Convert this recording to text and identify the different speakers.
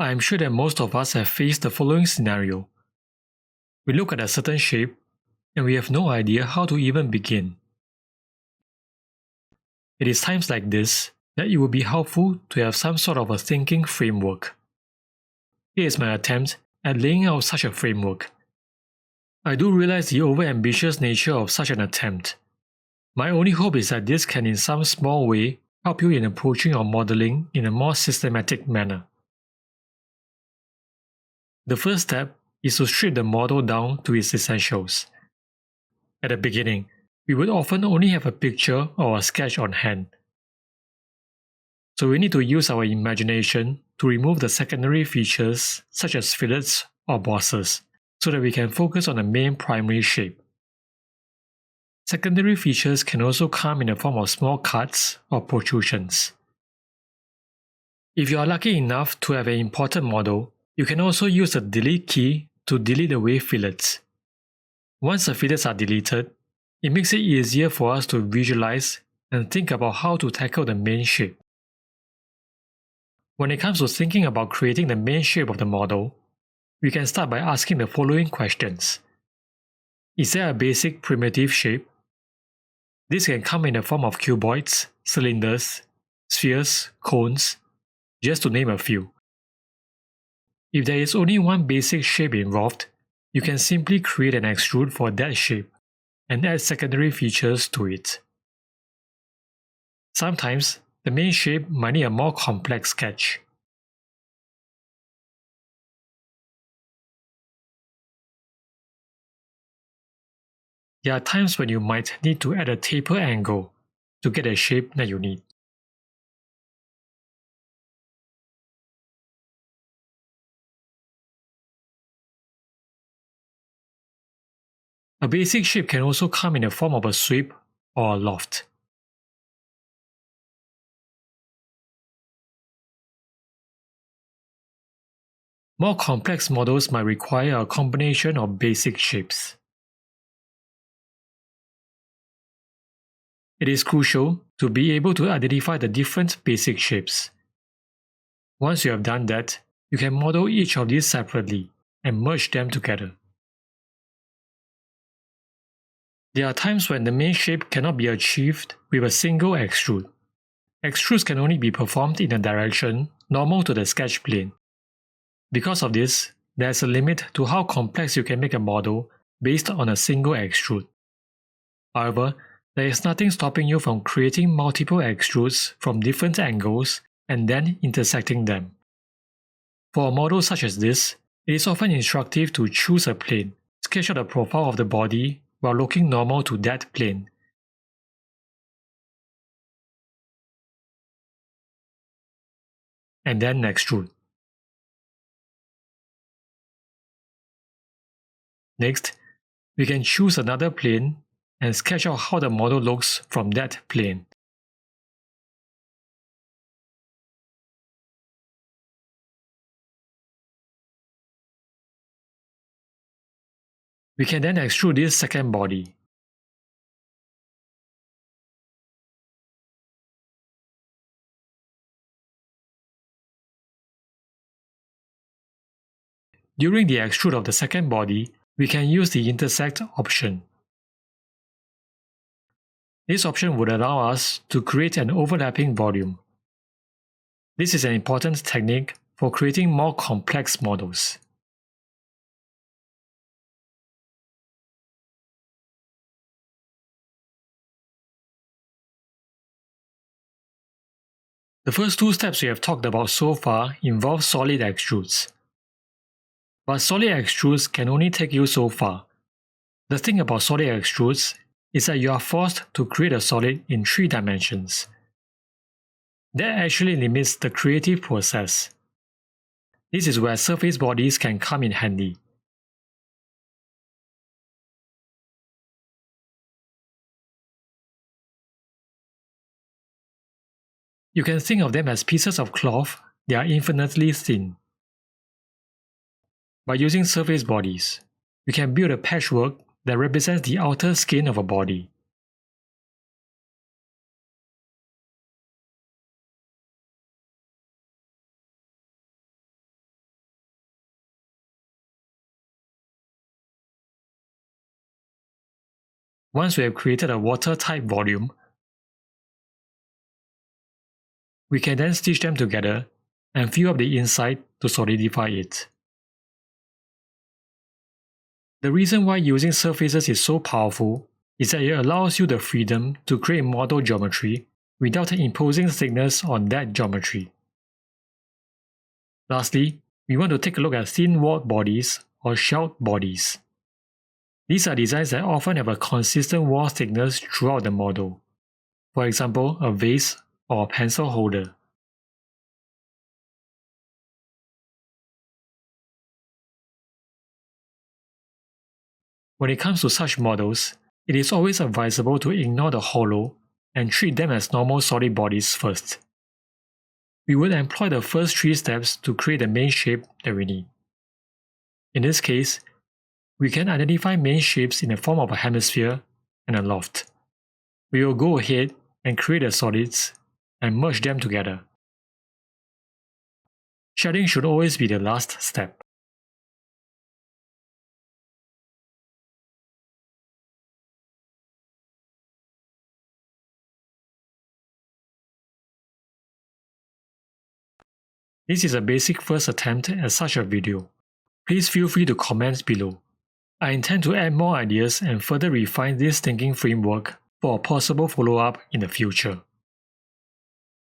Speaker 1: I am sure that most of us have faced the following scenario. We look at a certain shape and we have no idea how to even begin. It is times like this that it would be helpful to have some sort of a thinking framework. Here is my attempt at laying out such a framework. I do realize the over-ambitious nature of such an attempt. My only hope is that this can in some small way help you in approaching your modeling in a more systematic manner. The first step is to strip the model down to its essentials. At the beginning, we would often only have a picture or a sketch on hand. So we need to use our imagination to remove the secondary features such as fillets or bosses, so that we can focus on the main primary shape. Secondary features can also come in the form of small cuts or protrusions. If you are lucky enough to have an important model, you can also use the delete key to delete away fillets. Once the fillets are deleted, it makes it easier for us to visualize and think about how to tackle the main shape. When it comes to thinking about creating the main shape of the model, we can start by asking the following questions. Is there a basic primitive shape? This can come in the form of cuboids, cylinders, spheres, cones, just to name a few. If there is only one basic shape involved, you can simply create an extrude for that shape and add secondary features to it. Sometimes, the main shape might need a more complex sketch. There are times when you might need to add a taper angle to get the shape that you need. A basic shape can also come in the form of a sweep or a loft. More complex models might require a combination of basic shapes. It is crucial to be able to identify the different basic shapes. Once you have done that, you can model each of these separately and merge them together. There are times when the main shape cannot be achieved with a single extrude. Extrudes can only be performed in a direction normal to the sketch plane. Because of this, there is a limit to how complex you can make a model based on a single extrude. However, there is nothing stopping you from creating multiple extrudes from different angles and then intersecting them. For a model such as this, it is often instructive to choose a plane, sketch out the profile of the body while looking normal to that plane. And then extrude. Next, we can choose another plane and sketch out how the model looks from that plane. We can then extrude this second body. During the extrude of the second body, we can use the intersect option. This option would allow us to create an overlapping volume. This is an important technique for creating more complex models. The first two steps we have talked about so far involve solid extrudes. But solid extrudes can only take you so far. The thing about solid extrudes is that you are forced to create a solid in 3 dimensions. That actually limits the creative process. This is where surface bodies can come in handy. You can think of them as pieces of cloth that are infinitely thin. By using surface bodies, you can build a patchwork that represents the outer skin of a body. Once we have created a water-type volume, we can then stitch them together and fill up the inside to solidify it. The reason why using surfaces is so powerful is that it allows you the freedom to create model geometry without imposing thickness on that geometry. Lastly, we want to take a look at thin-walled bodies or shelled bodies. These are designs that often have a consistent wall thickness throughout the model. For example, a vase or a pencil holder. When it comes to such models, it is always advisable to ignore the hollow and treat them as normal solid bodies first. We would employ the first 3 steps to create the main shape that we need. In this case, we can identify main shapes in the form of a hemisphere and a loft. We will go ahead and create the solids and merge them together. Shading should always be the last step. This is a basic first attempt at such a video. Please feel free to comment below. I intend to add more ideas and further refine this thinking framework for a possible follow-up in the future.